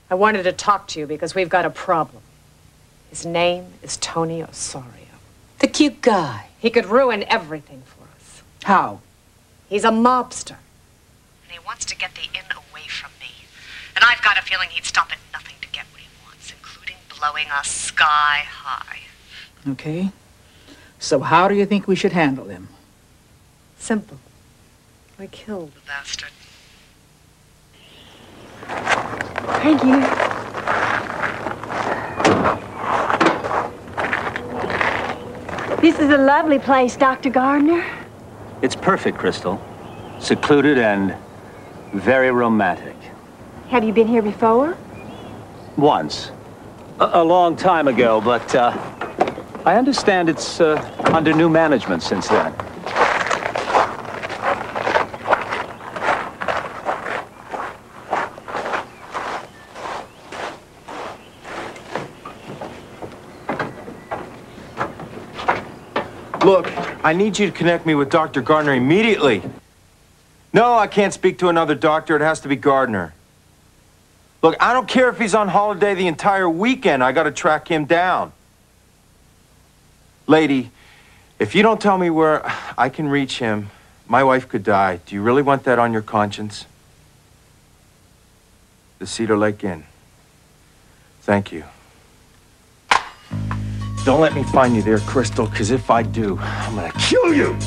I wanted to talk to you because we've got a problem. His name is Tony Osorio. The cute guy. He could ruin everything for us. How? He's a mobster. And he wants to get the inn away from me. And I've got a feeling he'd stop at nothing to get what he wants, including blowing us sky high. Okay. So how do you think we should handle him? Simple. We killed the bastard. Thank you. This is a lovely place, Dr. Gardner. It's perfect, Crystal. Secluded and very romantic. Have you been here before? Once. A long time ago, but I understand it's under new management since then. Look, I need you to connect me with Dr. Gardner immediately. No, I can't speak to another doctor. It has to be Gardner. Look, I don't care if he's on holiday the entire weekend. I gotta track him down. Lady, if you don't tell me where I can reach him, my wife could die. Do you really want that on your conscience? The Cedar Lake Inn. Thank you. Don't let me find you there, Crystal, because if I do, I'm gonna kill you!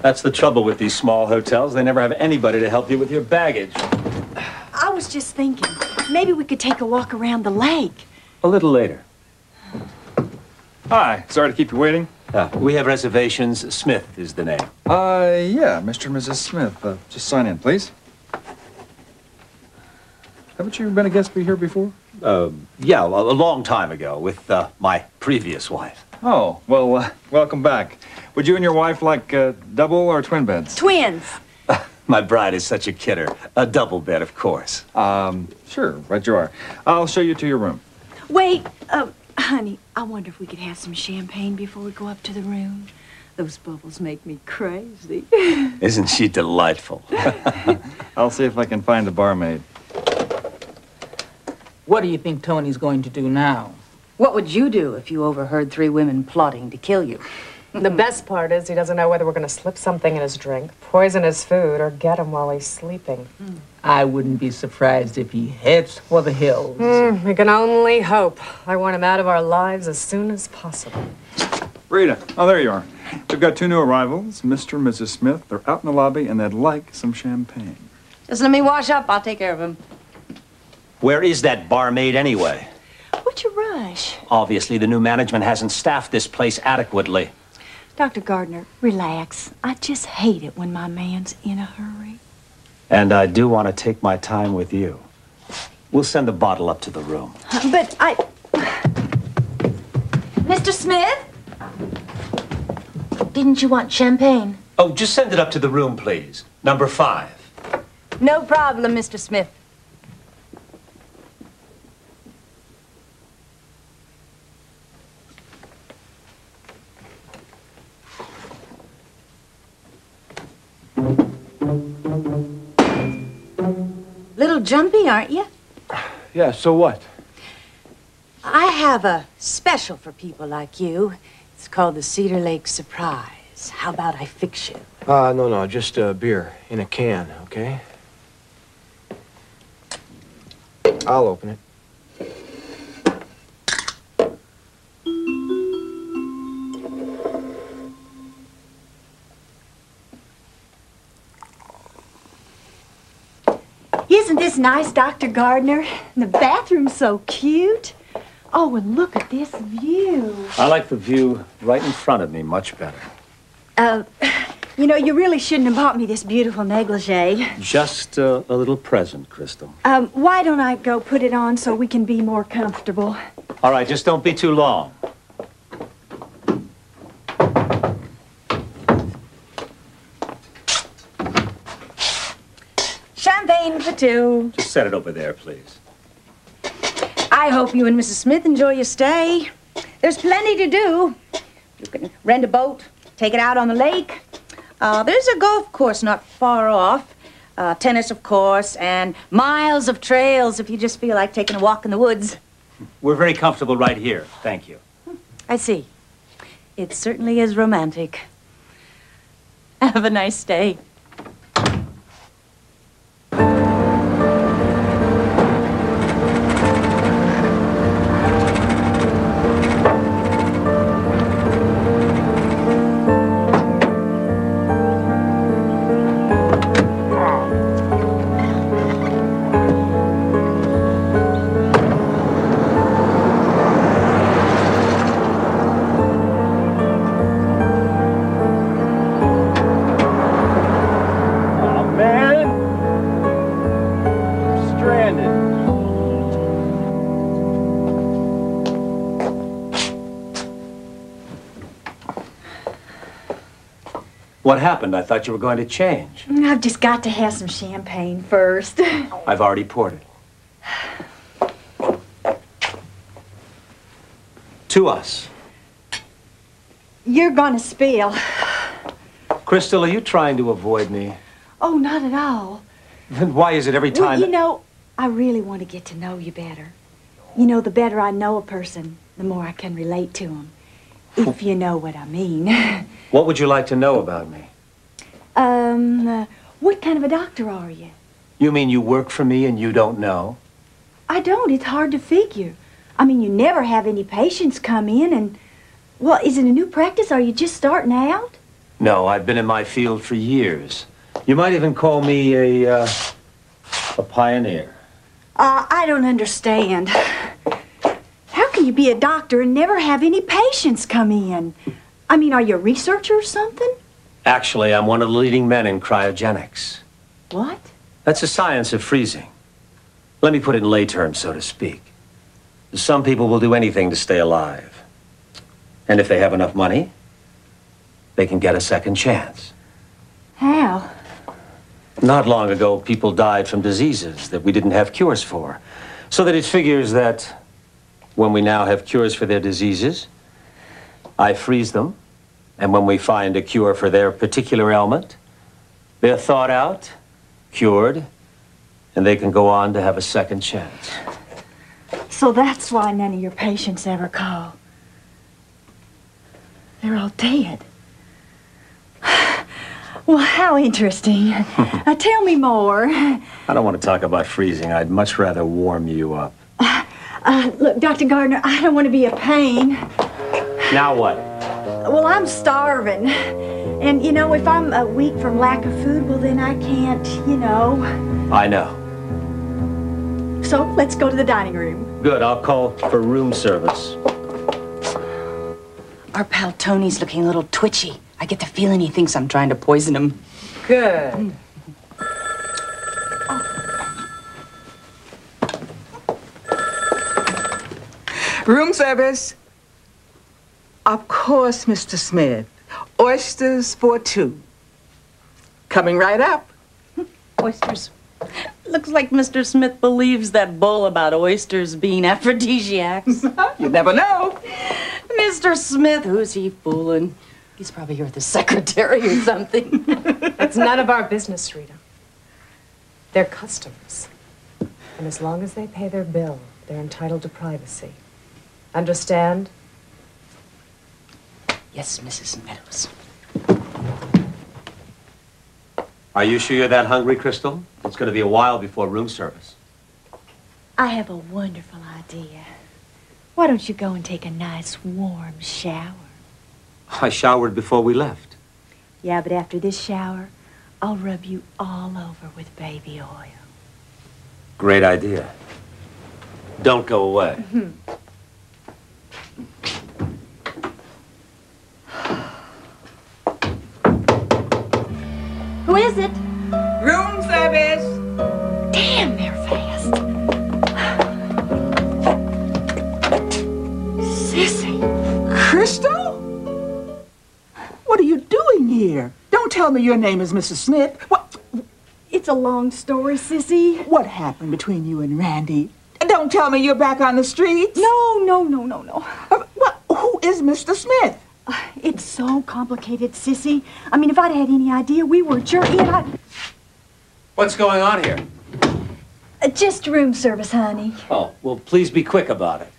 That's the trouble with these small hotels. They never have anybody to help you with your baggage. I was just thinking, maybe we could take a walk around the lake. A little later. Hi, sorry to keep you waiting. We have reservations. Smith is the name. Yeah, Mr. and Mrs. Smith. Just sign in, please. Haven't you been a guest here before? Yeah, a long time ago with my previous wife. Oh, well, welcome back. Would you and your wife like double or twin beds? Twins. My bride is such a kidder. A double bed, of course. Sure, right you are. I'll show you to your room. Wait, honey, I wonder if we could have some champagne before we go up to the room. Those bubbles make me crazy. Isn't she delightful? I'll see if I can find a barmaid. What do you think Tony's going to do now? What would you do if you overheard 3 women plotting to kill you? The best part is he doesn't know whether we're going to slip something in his drink, poison his food, or get him while he's sleeping. I wouldn't be surprised if he heads for the hills. We can only hope. I want him out of our lives as soon as possible. Rita, oh, there you are. We've got 2 new arrivals, Mr. and Mrs. Smith. They're out in the lobby, and they'd like some champagne. Just let me wash up. I'll take care of him. Where is that barmaid anyway? What's your rush? Obviously, the new management hasn't staffed this place adequately. Dr. Gardner, relax. I just hate it when my man's in a hurry. And I do want to take my time with you. We'll send the bottle up to the room. But Mr. Smith? Didn't you want champagne? Oh, just send it up to the room, please. Number 5. No problem, Mr. Smith. Little jumpy, aren't you? Yeah, so what? I have a special for people like you. It's called the Cedar Lake Surprise. How about I fix you? No, just beer in a can, okay? I'll open it. isn't this nice, Dr. Gardner? The bathroom's so cute. Oh, and look at this view. I like the view right in front of me much better. You know, you really shouldn't have bought me this beautiful negligee. Just a little present, Crystal. Why don't I go put it on so we can be more comfortable? All right, just don't be too long. Champagne for two. Just set it over there, please. I hope you and Mrs. Smith enjoy your stay. There's plenty to do. You can rent a boat, take it out on the lake. There's a golf course not far off. Tennis, of course, and miles of trails if you just feel like taking a walk in the woods. We're very comfortable right here. Thank you. I see. It certainly is romantic. Have a nice day. What happened? I thought you were going to change. I've just got to have some champagne first. I've already poured it. To us. You're gonna spill. Crystal, are you trying to avoid me? Oh, not at all. Then why is it every time Well, you know, I really want to get to know you better. You know, the better I know a person, the more I can relate to him. If you know what I mean. What would you like to know about me? What kind of a doctor are you? You mean you work for me and you don't know? I don't. It's hard to figure. I mean, you never have any patients come in and... Well, is it a new practice? Are you just starting out? No, I've been in my field for years. You might even call me a pioneer. I don't understand. How can you be a doctor and never have any patients come in? I mean, are you a researcher or something? Actually, I'm one of the leading men in cryogenics. What? That's the science of freezing. Let me put it in lay terms, so to speak. Some people will do anything to stay alive. And if they have enough money, they can get a second chance. How? Not long ago, people died from diseases that we didn't have cures for. So that it figures that when we now have cures for their diseases, I freeze them. And when we find a cure for their particular ailment, they're thawed out, cured, and they can go on to have a second chance. So that's why none of your patients ever call. They're all dead. Well, how interesting. Tell me more. I don't want to talk about freezing. I'd much rather warm you up. Look, Dr. Gardner, I don't want to be a pain. Now what? Well, I'm starving. And, you know, if I'm weak from lack of food, well, then I can't, you know. I know. So, let's go to the dining room. Good, I'll call for room service. Our pal Tony's looking a little twitchy. I get the feeling he thinks I'm trying to poison him. Good. Room service. Of course, Mr. Smith. Oysters for two. Coming right up. Oysters. Looks like Mr. Smith believes that bull about oysters being aphrodisiacs. You never know. Mr. Smith, who's he fooling? He's probably here with the secretary or something. It's none of our business, Rita. They're customers. And as long as they pay their bill, they're entitled to privacy. Understand? Yes, Mrs. Meadows. Are you sure you're that hungry, Crystal? It's going to be a while before room service. I have a wonderful idea. Why don't you go and take a nice warm shower? I showered before we left. Yeah, but after this shower, I'll rub you all over with baby oil. Great idea. Don't go away. Who is it? Room service. Damn, they're fast. Sissy. Crystal? What are you doing here? Don't tell me your name is Mrs. Smith. It's a long story, Sissy. What happened between you and Randy? Don't tell me you're back on the streets. No. Who is Mr. Smith? It's so complicated, Sissy. I mean, if I'd had any idea we were in, What's going on here? Just room service, honey. Oh, well, please be quick about it.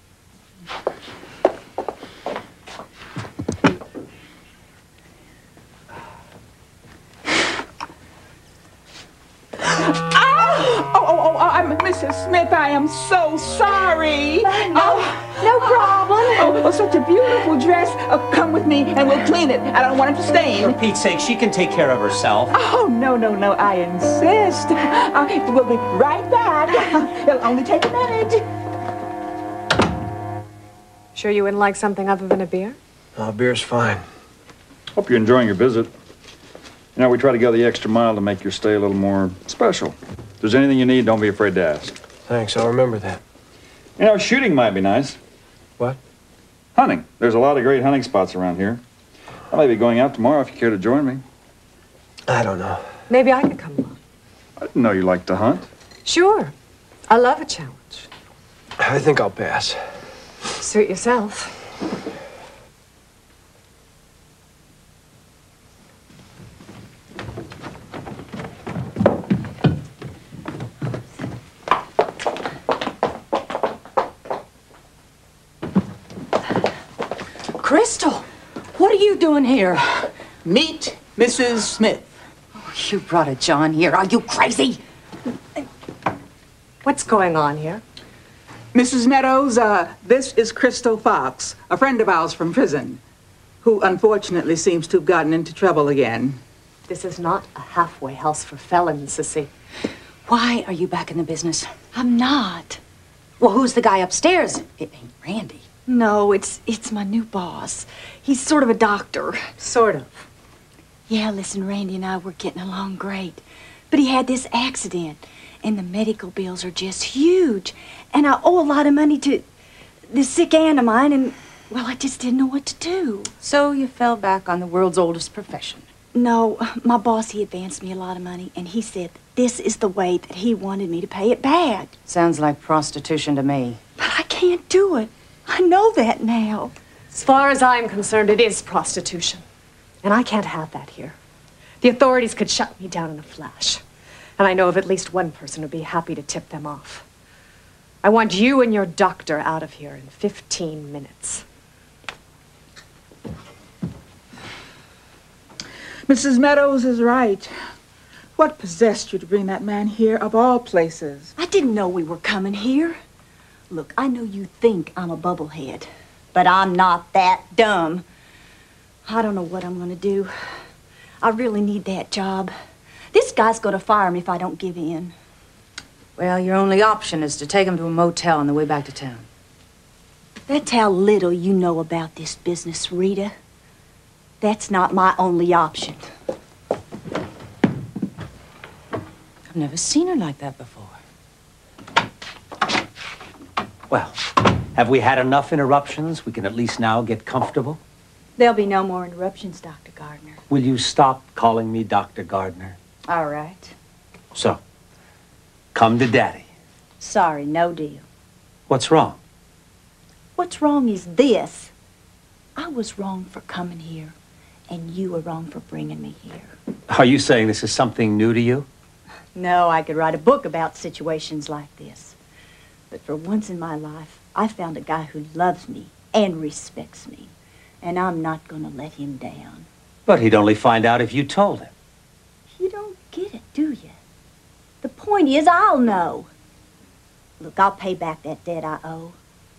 Mrs. Smith, I am so sorry. No problem. Oh, such a beautiful dress. Come with me and we'll clean it. I don't want it to stain. For Pete's sake, she can take care of herself. Oh, no, I insist. We'll be right back. It'll only take a minute. Sure you wouldn't like something other than a beer? Beer's fine. Hope you're enjoying your visit. You know, we try to go the extra mile to make your stay a little more special. If there's anything you need, don't be afraid to ask. Thanks, I'll remember that. You know, shooting might be nice. What? Hunting. There's a lot of great hunting spots around here. I may be going out tomorrow if you care to join me. I don't know. Maybe I could come along. I didn't know you liked to hunt. Sure. I love a challenge. I think I'll pass. Suit yourself. Crystal, what are you doing here? Meet Mrs. Smith. Oh, you brought a John here. Are you crazy? What's going on here? Mrs. Meadows, this is Crystal Fox, a friend of ours from prison, who unfortunately seems to have gotten into trouble again. This is not a halfway house for felons, Sissy. Why are you back in the business? I'm not. Well, who's the guy upstairs? It ain't Randy. No, it's my new boss. He's sort of a doctor. Sort of. Yeah, listen, Randy and I were getting along great. But he had this accident, and the medical bills are just huge. And I owe a lot of money to this sick aunt of mine, and, well, I just didn't know what to do. So you fell back on the world's oldest profession. No, my boss, he advanced me a lot of money, and he said this is the way that he wanted me to pay it back. Sounds like prostitution to me. But I can't do it. I know that now. As far as I'm concerned, it is prostitution. And I can't have that here. The authorities could shut me down in a flash. And I know of at least one person who'd be happy to tip them off. I want you and your doctor out of here in 15 minutes. Mrs. Meadows is right. What possessed you to bring that man here, of all places? I didn't know we were coming here. Look, I know you think I'm a bubblehead, but I'm not that dumb. I don't know what I'm gonna do. I really need that job. This guy's gonna fire me if I don't give in. Well, your only option is to take him to a motel on the way back to town. That's how little you know about this business, Rita. That's not my only option. I've never seen her like that before. Well, have we had enough interruptions? We can at least now get comfortable. There'll be no more interruptions, Dr. Gardner. Will you stop calling me Dr. Gardner? All right. So, come to Daddy. Sorry, no deal. What's wrong? What's wrong is this. I was wrong for coming here, and you were wrong for bringing me here. Are you saying this is something new to you? No, I could write a book about situations like this. But for once in my life, I found a guy who loves me and respects me. And I'm not going to let him down. But he'd only find out if you told him. You don't get it, do you? The point is, I'll know. Look, I'll pay back that debt I owe.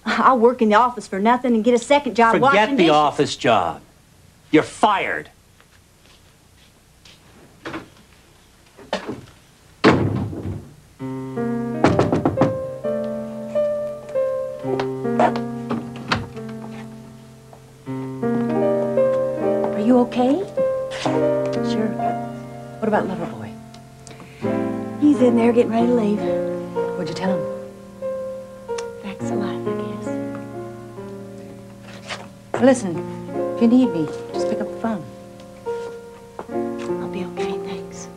I'll work in the office for nothing and get a second job washing Forget the dishes. office job. You're fired. Are you okay? Sure. What about Loverboy? He's in there getting ready to leave. What'd you tell him? Facts of life, I guess. Well, listen, if you need me, just pick up the phone. I'll be okay, thanks.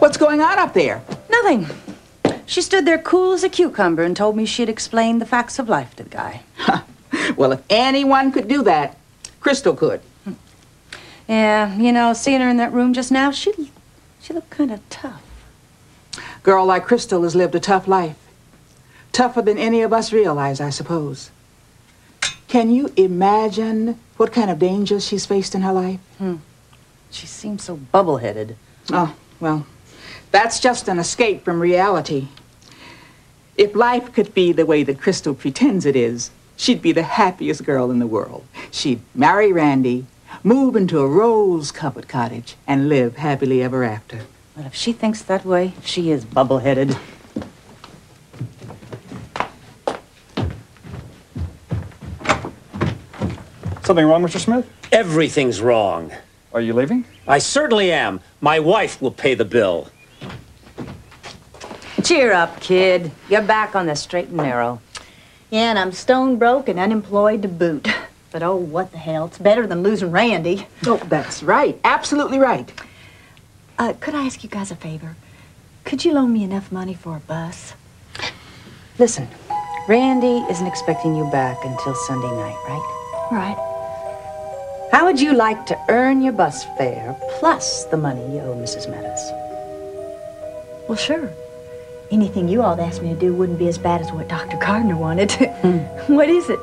What's going on up there? Nothing. She stood there cool as a cucumber and told me she'd explain the facts of life to the guy. Well, if anyone could do that, Crystal could. Yeah, you know, seeing her in that room just now, she looked kind of tough. Girl like Crystal has lived a tough life. Tougher than any of us realize, I suppose. Can you imagine what kind of dangers she's faced in her life? She seems so bubble-headed. Oh, well, that's just an escape from reality. If life could be the way that Crystal pretends it is, she'd be the happiest girl in the world. She'd marry Randy, move into a rose-covered cottage, and live happily ever after. But if she thinks that way, she is bubble-headed. Something wrong, Mr. Smith? Everything's wrong. Are you leaving? I certainly am. My wife will pay the bill. Cheer up, kid. You're back on the straight and narrow. Yeah, and I'm stone broke and unemployed to boot. But oh, what the hell? It's better than losing Randy. Oh, that's right. Absolutely right. Could I ask you guys a favor? Could you loan me enough money for a bus? Listen, Randy isn't expecting you back until Sunday night, right? Right. How would you like to earn your bus fare plus the money you owe Mrs. Meadows? Well, sure. Anything you all asked me to do wouldn't be as bad as what Dr. Gardner wanted. What is it?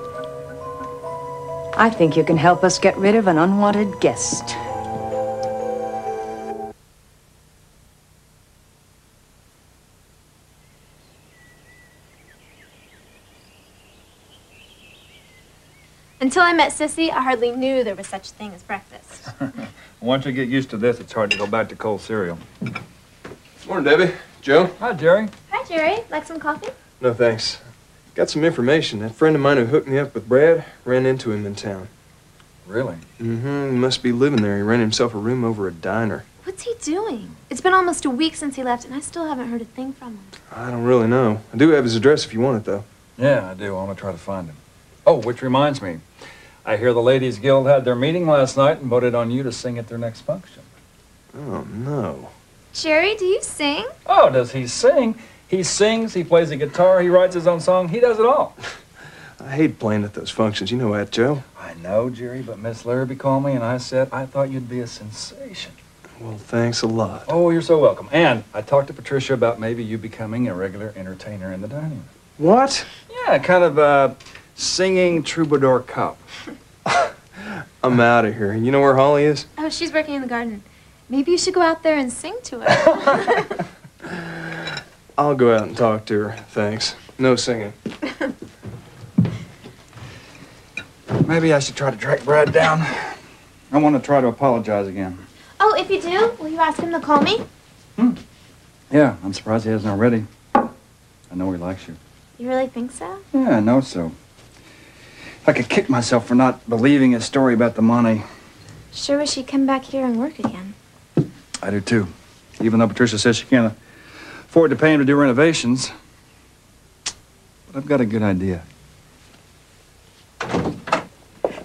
I think you can help us get rid of an unwanted guest. Until I met Sissy, I hardly knew there was such a thing as breakfast. Once you get used to this, it's hard to go back to cold cereal. Morning, Debbie. Joe? Hi, Jerry. Hi, Jerry. Like some coffee? No, thanks. Got some information. That friend of mine who hooked me up with Brad ran into him in town. Really? Mm-hmm. He must be living there. He rented himself a room over a diner. What's he doing? It's been almost a week since he left, and I still haven't heard a thing from him. I don't really know. I do have his address if you want it, though. Yeah, I do. I want to try to find him. Oh, which reminds me. I hear the Ladies Guild had their meeting last night and voted on you to sing at their next function. Oh, no. Jerry, do you sing? Oh, does he sing? He sings, he plays the guitar, he writes his own song, he does it all. I hate playing at those functions. You know that, Joe. I know, Jerry, but Miss Larrabee called me and I said I thought you'd be a sensation. Well, thanks a lot. Oh, you're so welcome. And I talked to Patricia about maybe you becoming a regular entertainer in the dining room. What? Yeah, kind of a singing troubadour cup. I'm out of here. You know where Holly is? Oh, she's working in the garden. Maybe you should go out there and sing to her. I'll go out and talk to her. Thanks. No singing. Maybe I should try to track Brad down. I want to try to apologize again. Oh, if you do, will you ask him to call me? Yeah, I'm surprised he hasn't already. I know he likes you. You really think so? Yeah, I know so. I could kick myself for not believing his story about the money. Sure wish he'd come back here and work again. I do too. Even though Patricia says she can't afford to pay him to do renovations. But I've got a good idea.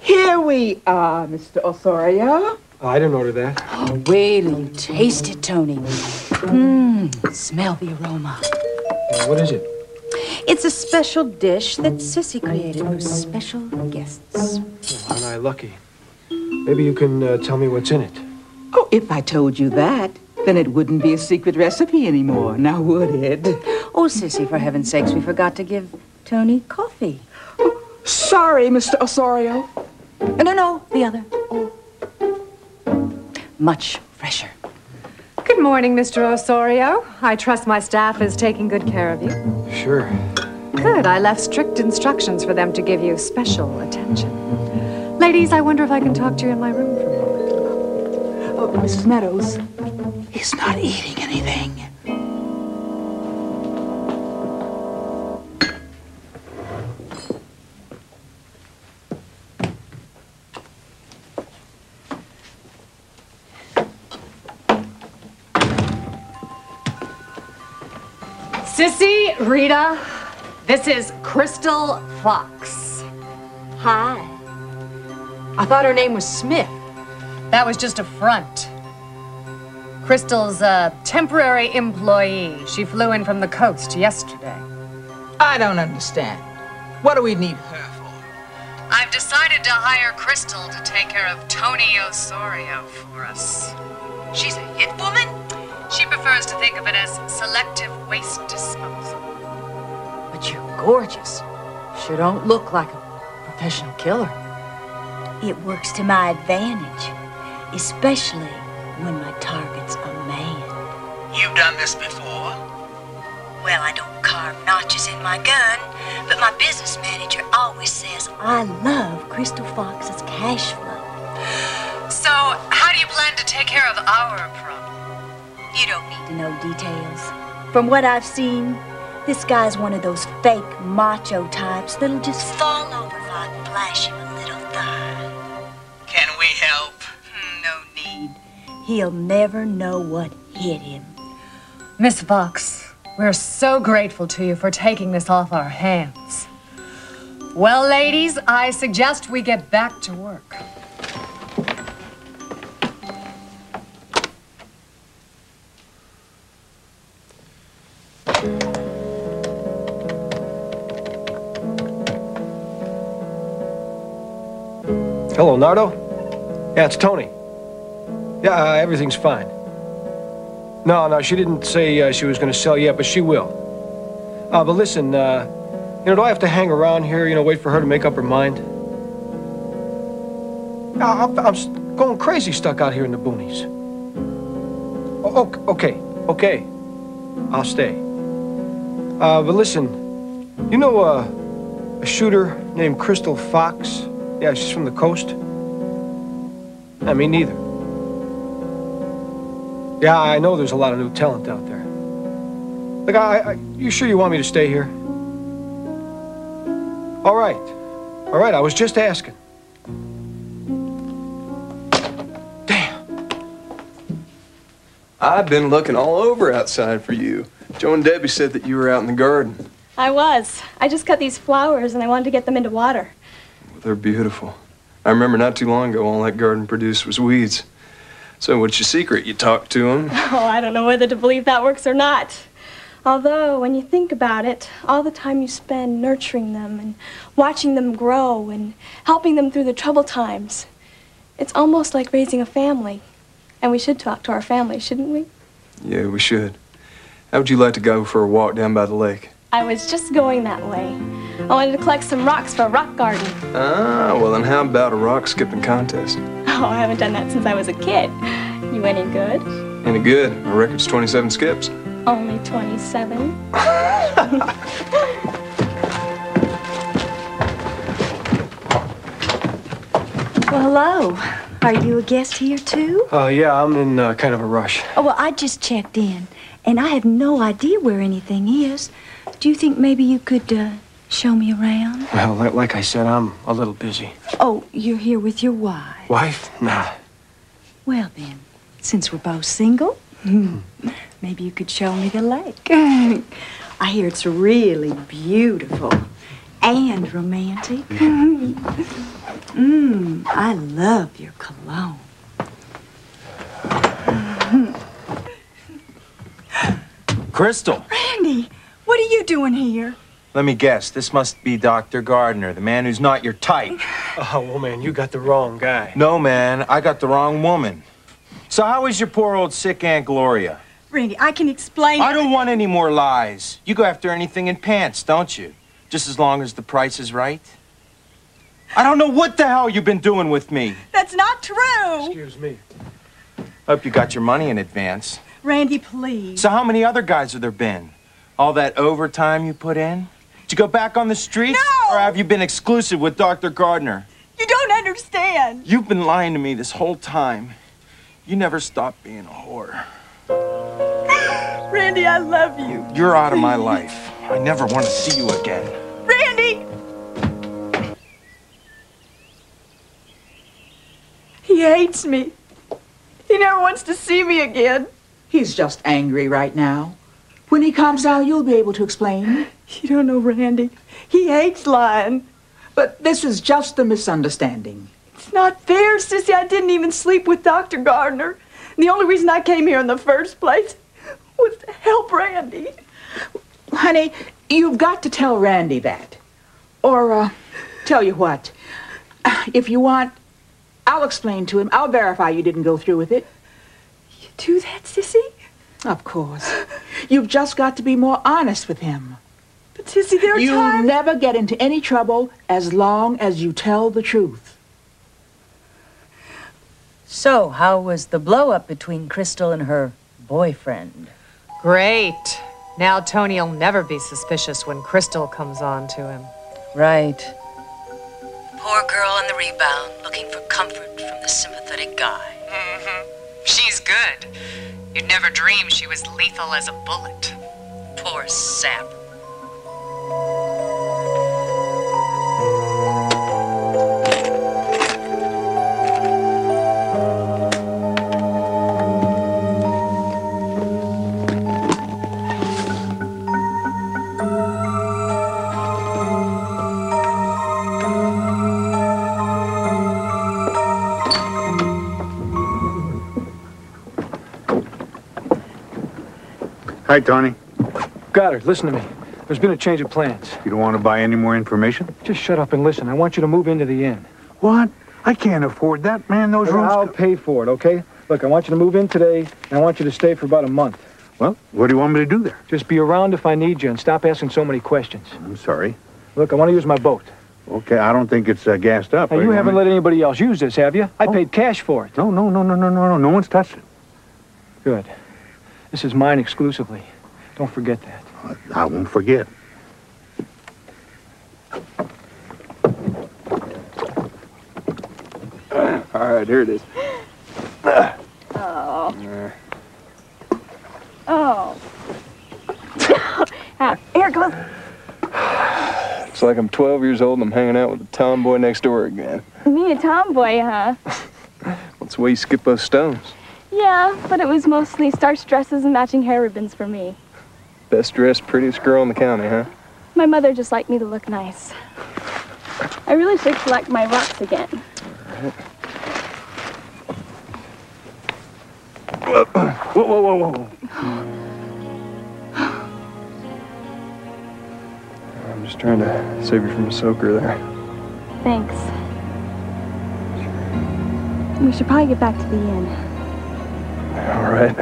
Here we are, Mr. Osorio. Oh, I didn't order that. Oh, wait till you taste it, Tony. Smell the aroma. What is it? It's a special dish that Sissy created for special guests. Aren't I lucky? Maybe you can tell me what's in it. Oh, if I told you that, then it wouldn't be a secret recipe anymore, now would it? Oh, Sissy, for heaven's sakes, we forgot to give Tony coffee. Sorry, Mr. Osorio. No, the other. Much fresher. Good morning, Mr. Osorio. I trust my staff is taking good care of you. Sure. Good. I left strict instructions for them to give you special attention. Ladies, I wonder if I can talk to you in my room for a moment. Oh, Mrs. Meadows, he's not eating anything. Sissy, Rita, this is Crystal Fox. Hi. I thought her name was Smith. That was just a front. Crystal's a temporary employee. She flew in from the coast yesterday. I don't understand. What do we need her for? I've decided to hire Crystal to take care of Tony Osorio for us. She's a hit woman. She prefers to think of it as selective waste disposal. But you're gorgeous. Sure don't look like a professional killer. It works to my advantage, especially when my target's a man. You've done this before? Well, I don't carve notches in my gun, but my business manager always says I love Crystal Fox's cash flow. So, how do you plan to take care of our problem? You don't need to know details. From what I've seen, this guy's one of those fake macho types that'll just fall over if I flash him a little thigh. Can we help? No need. He'll never know what hit him. Miss Fox, we're so grateful to you for taking this off our hands. Well, ladies, I suggest we get back to work. Hello, Nardo? Yeah, it's Tony. Yeah, everything's fine. No, she didn't say she was going to sell yet, but she will. But listen, do I have to hang around here, wait for her to make up her mind? I'm going crazy stuck out here in the boonies. Oh, okay. I'll stay. But listen, you know a shooter named Crystal Fox? Yeah, she's from the coast. I mean, neither. Yeah, I know there's a lot of new talent out there. Look, you sure you want me to stay here? All right, I was just asking. Damn. I've been looking all over outside for you. Joe and Debbie said that you were out in the garden. I was. I just cut these flowers and I wanted to get them into water. Well, they're beautiful. I remember not too long ago all that garden produced was weeds. So what's your secret? You talk to them? Oh, I don't know whether to believe that works or not. Although, when you think about it, all the time you spend nurturing them and watching them grow and helping them through the troubled times, it's almost like raising a family. And we should talk to our family, shouldn't we? Yeah, we should. How would you like to go for a walk down by the lake? I was just going that way. I wanted to collect some rocks for a rock garden. Ah, well then how about a rock skipping contest? Oh, I haven't done that since I was a kid. You any good? Any good? My record's 27 skips. Only 27. Well, hello. Are you a guest here, too? Yeah, I'm in kind of a rush. Oh, well, I just checked in, and I have no idea where anything is. Do you think maybe you could, show me around? Well, like I said, I'm a little busy. Oh, you're here with your wife? Wife? Nah. Well, then, since we're both single, maybe you could show me the lake. I hear it's really beautiful and romantic. I love your cologne. Crystal. Randy, what are you doing here? Let me guess. This must be Dr. Gardner, the man who's not your type. Oh, well, man, you got the wrong guy. No, man. I got the wrong woman. So how is your poor old sick Aunt Gloria? Randy, I can explain. I don't want any more lies. You go after anything in pants, don't you? Just as long as the price is right. I don't know what the hell you've been doing with me. That's not true. Excuse me. Hope you got your money in advance. Randy, please. So how many other guys have there been? All that overtime you put in? Did you go back on the streets? No! Or have you been exclusive with Dr. Gardner? You don't understand. You've been lying to me this whole time. You never stopped being a whore. Randy, I love you. You're out of my life. I never want to see you again. Randy! He hates me. He never wants to see me again. He's just angry right now. When he comes out, you'll be able to explain. You don't know Randy. He hates lying. But this is just a misunderstanding. It's not fair, Sissy. I didn't even sleep with Dr. Gardner. The only reason I came here in the first place was to help Randy. Honey, you've got to tell Randy that. Or, tell you what. If you want, I'll explain to him. I'll verify you didn't go through with it. You do that, Sissy? Of course. You've just got to be more honest with him. But, Sissy, there are You'll times... never get into any trouble as long as you tell the truth. So, how was the blow-up between Crystal and her boyfriend? Great. Now Tony'll never be suspicious when Crystal comes on to him. Right. Poor girl on the rebound, looking for comfort from the sympathetic guy. Mm-hmm. She's good. You'd never dream she was lethal as a bullet. Poor sap. Hi, Tony. Goddard, listen to me. There's been a change of plans. You don't want to buy any more information? Just shut up and listen. I want you to move into the inn. What? I can't afford that, man. Those rooms... I'll pay for it, okay? Look, I want you to move in today, and I want you to stay for about a month. Well, what do you want me to do there? Just be around if I need you, and stop asking so many questions. I'm sorry. Look, I want to use my boat. Okay, I don't think it's gassed up. Now, you haven't let anybody else use this, have you? I paid cash for it. No. No one's touched it. Good. This is mine exclusively. Don't forget that. I won't forget. All right, here it is. Oh. Oh. Here it goes. It's like I'm 12 years old and I'm hanging out with the tomboy next door again. Me a tomboy, huh? That's the way you skip those stones. Yeah, but it was mostly starched dresses and matching hair ribbons for me. Best dressed, prettiest girl in the county, huh? My mother just liked me to look nice. I really should collect my rocks again. All right. Whoa. I'm just trying to save you from a soaker there. Thanks. We should probably get back to the inn. All right.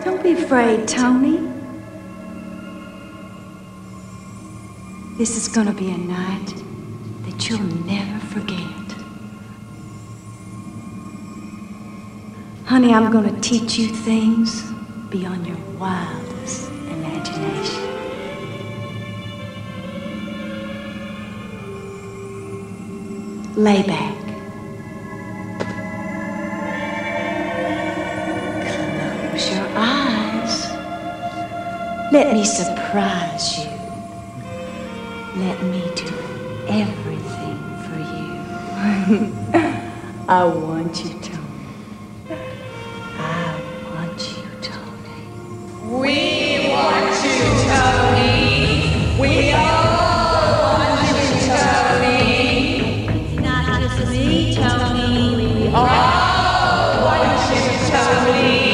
Don't be afraid, Tony. This is gonna be a night that you'll never forget. Honey, I'm gonna teach you things beyond your wildest imagination. Lay back. Close your eyes. Let me surprise you. Let me do everything for you. I want you, Tony. I want you, Tony. We want you, Tony. We all want you, Tony. Not just me, Tony. We all want you, Tony.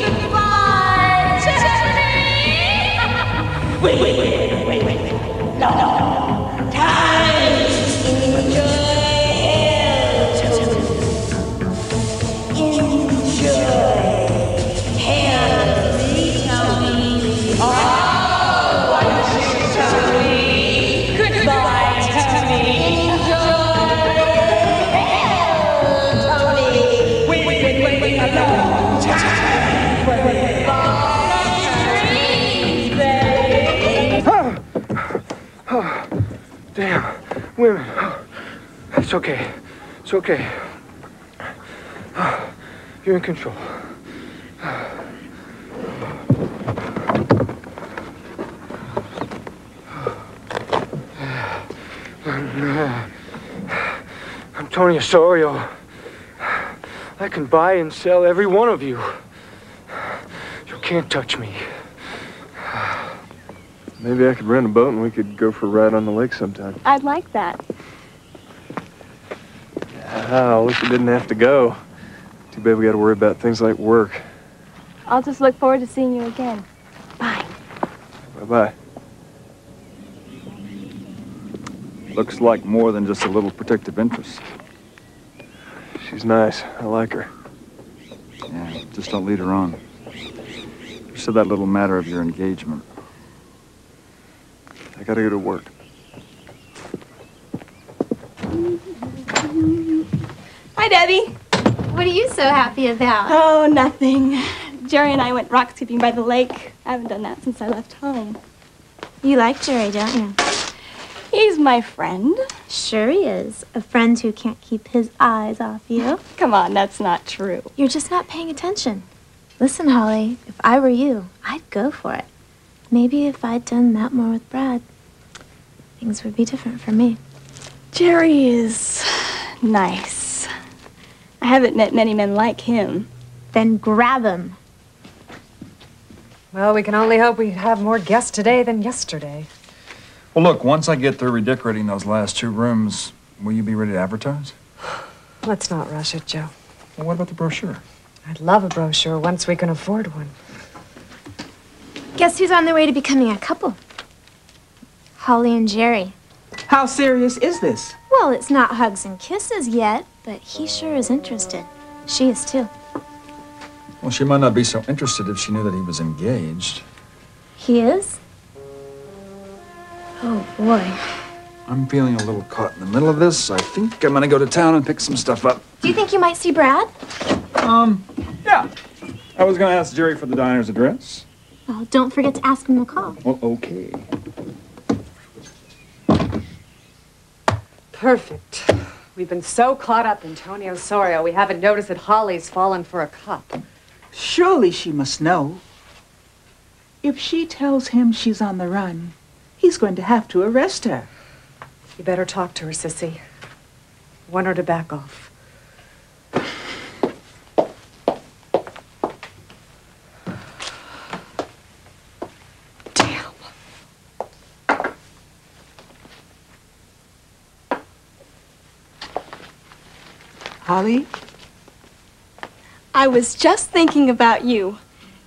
Goodbye, Tony. Wait. No. Time to enjoy hell, Tony. Enjoy hell, Tony. Oh, want you, Tony. Goodbye, Tony. Enjoy hell, Tony. We've been waiting a long time for this. Oh, damn. Women. It's okay. It's okay. You're in control. Tony Osorio. I can buy and sell every one of you. You can't touch me. Maybe I could rent a boat and we could go for a ride on the lake sometime. I'd like that. I wish we didn't have to go. Too bad we got to worry about things like work. I'll just look forward to seeing you again. Bye. Bye-bye. Looks like more than just a little protective interest. She's nice. I like her. Yeah, just don't lead her on. You said that little matter of your engagement. I gotta go to work. Hi, Debbie. What are you so happy about? Oh, nothing. Jerry and I went rock skipping by the lake. I haven't done that since I left home. You like Jerry, don't you? He's my friend. Sure he is. A friend who can't keep his eyes off you. Come on, that's not true. You're just not paying attention. Listen, Holly, if I were you, I'd go for it. Maybe if I'd done that more with Brad, things would be different for me. Jerry is nice. I haven't met many men like him. Then grab him. Well, we can only hope we have more guests today than yesterday. Well, look, once I get through redecorating those last 2 rooms, will you be ready to advertise? Let's not rush it, Joe. Well, what about the brochure? I'd love a brochure once we can afford one. Guess who's on their way to becoming a couple? Holly and Jerry. How serious is this? Well, it's not hugs and kisses yet, but he sure is interested. She is too. Well, she might not be so interested if she knew that he was engaged. He is? Oh, boy. I'm feeling a little caught in the middle of this. I think I'm gonna go to town and pick some stuff up. Do you think you might see Brad? Yeah. I was gonna ask Jerry for the diner's address. Well, don't forget to ask him to call. Well, okay. Perfect. We've been so caught up in Tony Osorio, we haven't noticed that Holly's fallen for a cop. Surely she must know. If she tells him she's on the run, he's going to have to arrest her. You better talk to her, Sissy. Want her to back off. Holly? I was just thinking about you.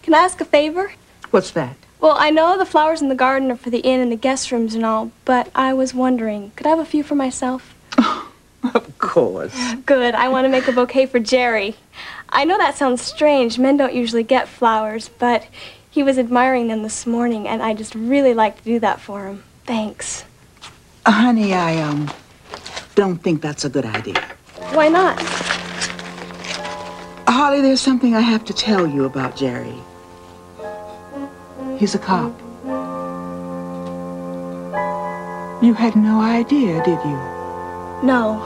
Can I ask a favor? What's that? Well, I know the flowers in the garden are for the inn and the guest rooms and all, but I was wondering, could I have a few for myself? Of course. Good. I want to make a bouquet for Jerry. I know that sounds strange. Men don't usually get flowers, but he was admiring them this morning, and I just really like to do that for him. Thanks. Honey, I don't think that's a good idea. Why not? Holly, there's something I have to tell you about Jerry. He's a cop. You had no idea, did you? No.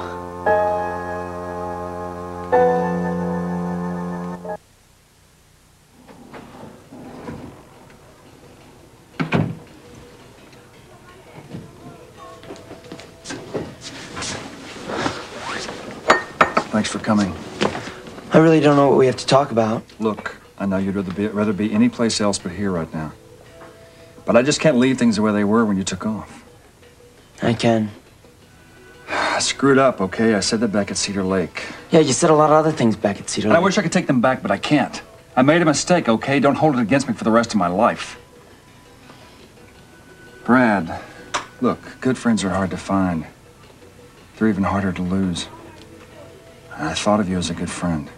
Thanks for coming. I really don't know what we have to talk about. Look, I know you'd rather be any place else but here right now. But I just can't leave things the way they were when you took off. I can. I screwed up, okay? I said that back at Cedar Lake. Yeah, you said a lot of other things back at Cedar Lake. And I wish I could take them back, but I can't. I made a mistake, okay? Don't hold it against me for the rest of my life. Brad, look, good friends are hard to find. They're even harder to lose. And I thought of you as a good friend.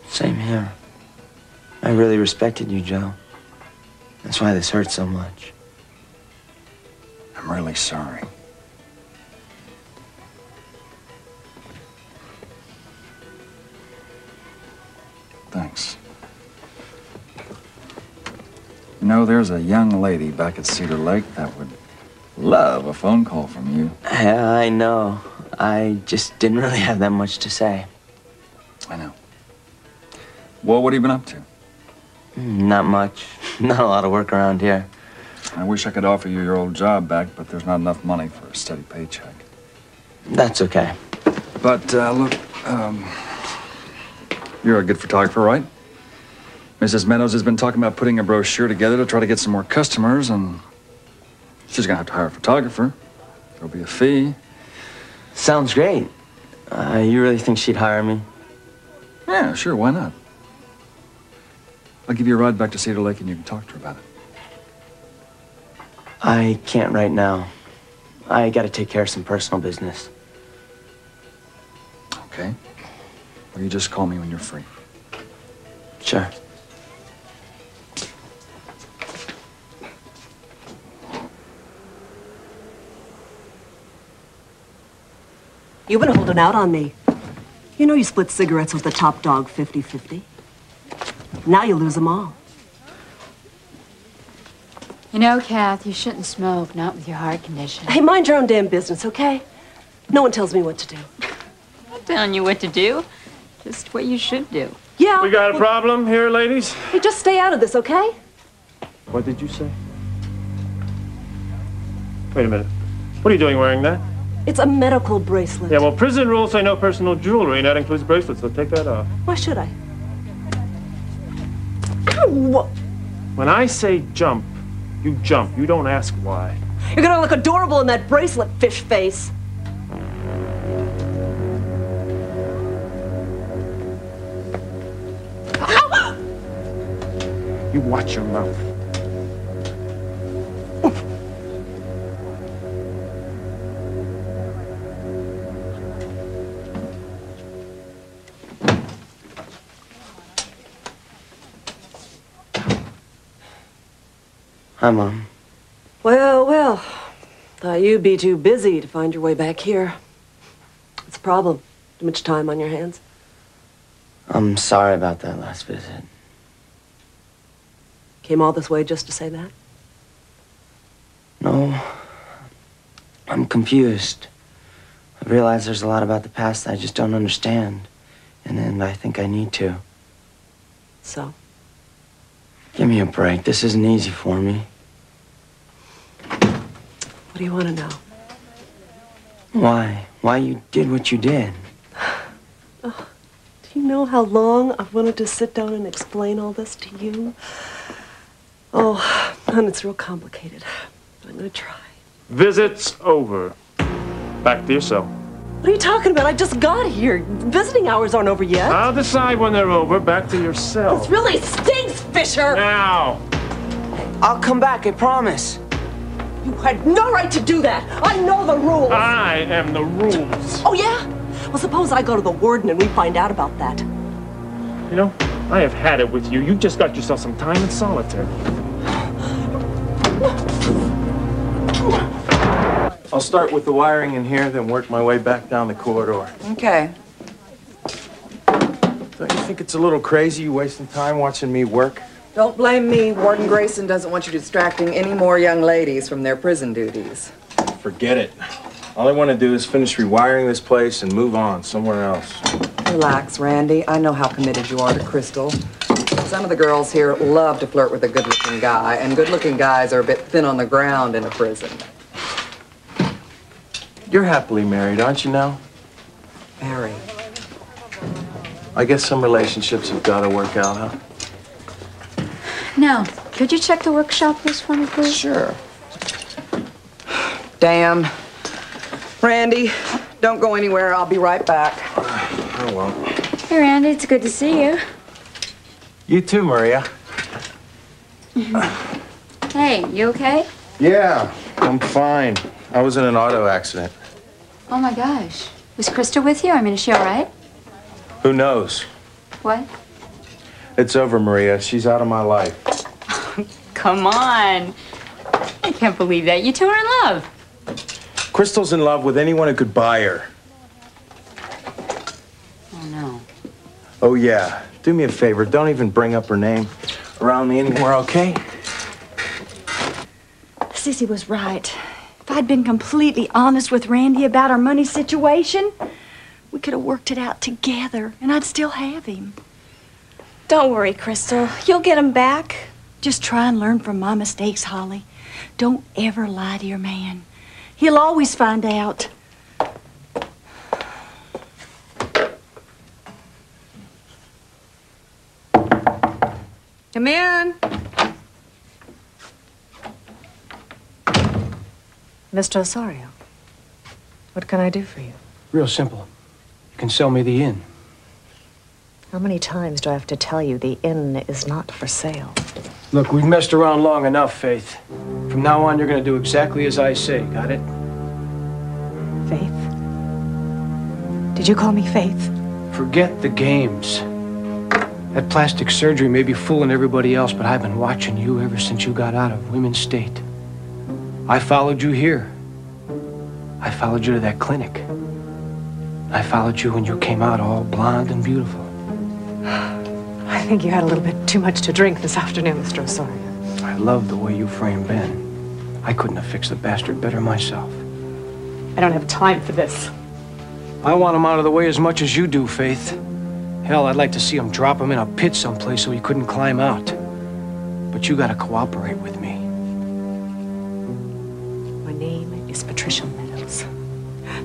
Same here. I really respected you, Joe. That's why this hurts so much. I'm really sorry. Thanks. You know, there's a young lady back at Cedar Lake that would love a phone call from you. Yeah, I know. I just didn't really have that much to say. I know. Well, what have you been up to? Not much. Not a lot of work around here. I wish I could offer you your old job back, but there's not enough money for a steady paycheck. That's okay. But, look, you're a good photographer, right? Mrs. Meadows has been talking about putting a brochure together to try to get some more customers, and she's gonna have to hire a photographer. There'll be a fee. Sounds great. You really think she'd hire me? Yeah, sure, why not? I'll give you a ride back to Cedar Lake and you can talk to her about it. I can't right now. I gotta take care of some personal business. Okay. Or you just call me when you're free. Sure. You've been holding out on me. You know you split cigarettes with the top dog 50-50. Now you lose them all. You know, Kath, you shouldn't smoke, not with your heart condition. Hey, mind your own damn business, okay? No one tells me what to do. I'm not telling you what to do. Just what you should do. Yeah. We got a problem here, ladies? Hey, just stay out of this, okay? What did you say? Wait a minute. What are you doing wearing that? It's a medical bracelet. Yeah, well, prison rules say no personal jewelry, and that includes bracelets, so take that off. Why should I? Ow! When I say jump, you jump. You don't ask why. You're gonna look adorable in that bracelet, fish face. You watch your mouth. Hi, Mom. Well, well. Thought you'd be too busy to find your way back here. What's the problem? Too much time on your hands? I'm sorry about that last visit. Came all this way just to say that? No. I'm confused. I realize there's a lot about the past that I just don't understand. And I think I need to. So? Give me a break. This isn't easy for me. What do you want to know? Why? Why you did what you did? Oh, do you know how long I've wanted to sit down and explain all this to you? Oh, hon, it's real complicated. But I'm going to try. Visit's over. Back to your cell. What are you talking about? I just got here. Visiting hours aren't over yet. I'll decide when they're over. Back to your cell. This really stinks, Fisher! Now! I'll come back, I promise. You had no right to do that. I know the rules. I am the rules. Oh, yeah? Well, suppose I go to the warden and we find out about that. You know, I have had it with you. You just got yourself some time in solitary. I'll start with the wiring in here, then work my way back down the corridor. Okay. Don't you think it's a little crazy you wasting time watching me work? Don't blame me. Warden Grayson doesn't want you distracting any more young ladies from their prison duties. Forget it. All I want to do is finish rewiring this place and move on somewhere else. Relax, Randy. I know how committed you are to Crystal. Some of the girls here love to flirt with a good-looking guy, and good-looking guys are a bit thin on the ground in a prison. You're happily married, aren't you now? Very. I guess some relationships have got to work out, huh? Now, could you check the workshop list for me, please? Sure. Damn. Randy, don't go anywhere. I'll be right back. I won't. Hey, Randy, it's good to see you. You too, Maria. Hey, you okay? Yeah, I'm fine. I was in an auto accident. Oh, my gosh. Was Krista with you? I mean, is she all right? Who knows? What? It's over, Maria. She's out of my life. Come on. I can't believe that. You two are in love. Crystal's in love with anyone who could buy her. Oh, no. Oh, yeah. Do me a favor. Don't even bring up her name around me anymore, okay? Sissy was right. If I'd been completely honest with Randy about our money situation, we could have worked it out together, and I'd still have him. Don't worry, Crystal. You'll get him back. Just try and learn from my mistakes, Holly. Don't ever lie to your man. He'll always find out. Come in. Mr. Osorio, what can I do for you? Real simple. You can sell me the inn. How many times do I have to tell you the inn is not for sale? Look, we've messed around long enough, Faith. From now on, you're gonna do exactly as I say, got it? Faith? Did you call me Faith? Forget the games. That plastic surgery may be fooling everybody else, but I've been watching you ever since you got out of Women's State. I followed you here. I followed you to that clinic. I followed you when you came out all blonde and beautiful. I think you had a little bit too much to drink this afternoon, Mr. Osorio. I love the way you framed Ben. I couldn't have fixed the bastard better myself. I don't have time for this. I want him out of the way as much as you do, Faith. Hell, I'd like to see him drop him in a pit someplace so he couldn't climb out. But you gotta cooperate with me. My name is Patricia Meadows.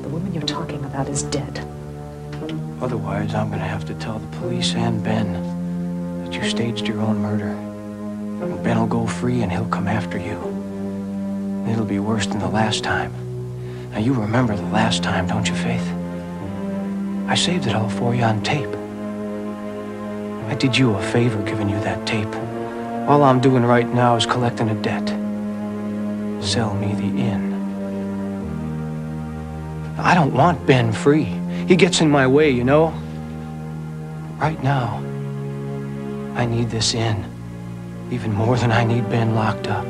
The woman you're talking about is dead. Otherwise, I'm gonna have to tell the police and Ben that you staged your own murder. And Ben will go free and he'll come after you. And it'll be worse than the last time. Now, you remember the last time, don't you, Faith? I saved it all for you on tape. I did you a favor giving you that tape. All I'm doing right now is collecting a debt. Sell me the inn. I don't want Ben free. He gets in my way, you know? Right now, I need this inn. Even more than I need Ben locked up.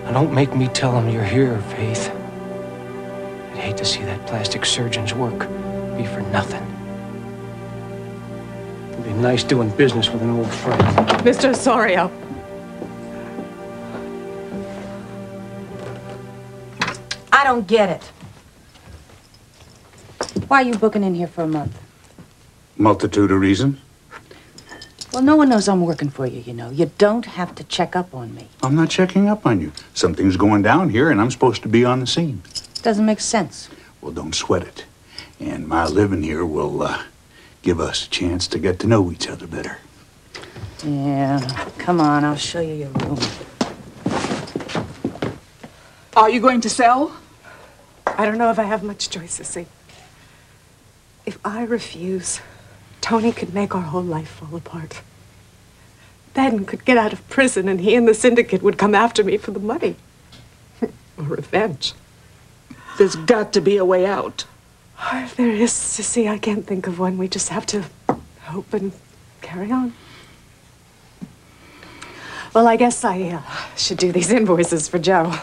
Now don't make me tell him you're here, Faith. I'd hate to see that plastic surgeon's work be for nothing. It'd be nice doing business with an old friend. Mr. Osorio. I don't get it. Why are you booking in here for a month? Multitude of reasons. Well, no one knows I'm working for you, you know. You don't have to check up on me. I'm not checking up on you. Something's going down here, and I'm supposed to be on the scene. Doesn't make sense. Well, don't sweat it. And my living here will give us a chance to get to know each other better. Yeah, come on, I'll show you your room. Are you going to sell? I don't know if I have much choice, Sissy. If I refuse, Tony could make our whole life fall apart. Ben could get out of prison and he and the syndicate would come after me for the money. Or revenge. There's got to be a way out. If there is, Sissy, I can't think of one. We just have to hope and carry on. Well, I guess I should do these invoices for Joe.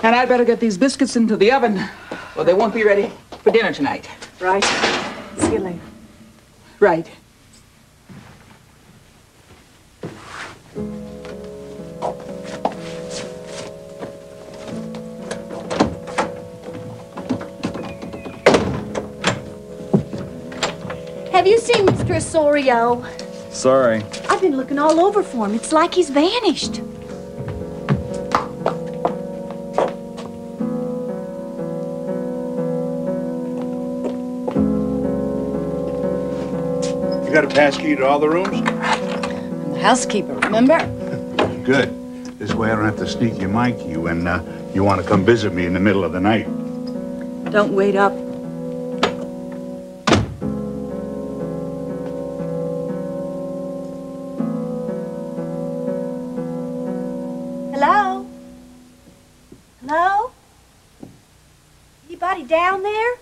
And I'd better get these biscuits into the oven, or they won't be ready for dinner tonight. Right. See you later. Right. Have you seen Mr. Osorio? Sorry. I've been looking all over for him. It's like he's vanished. You got a pass key to all the rooms? I'm the housekeeper, remember? Good. This way I don't have to sneak your my key when you want to come visit me in the middle of the night. Don't wait up. Hello? Hello? Anybody down there?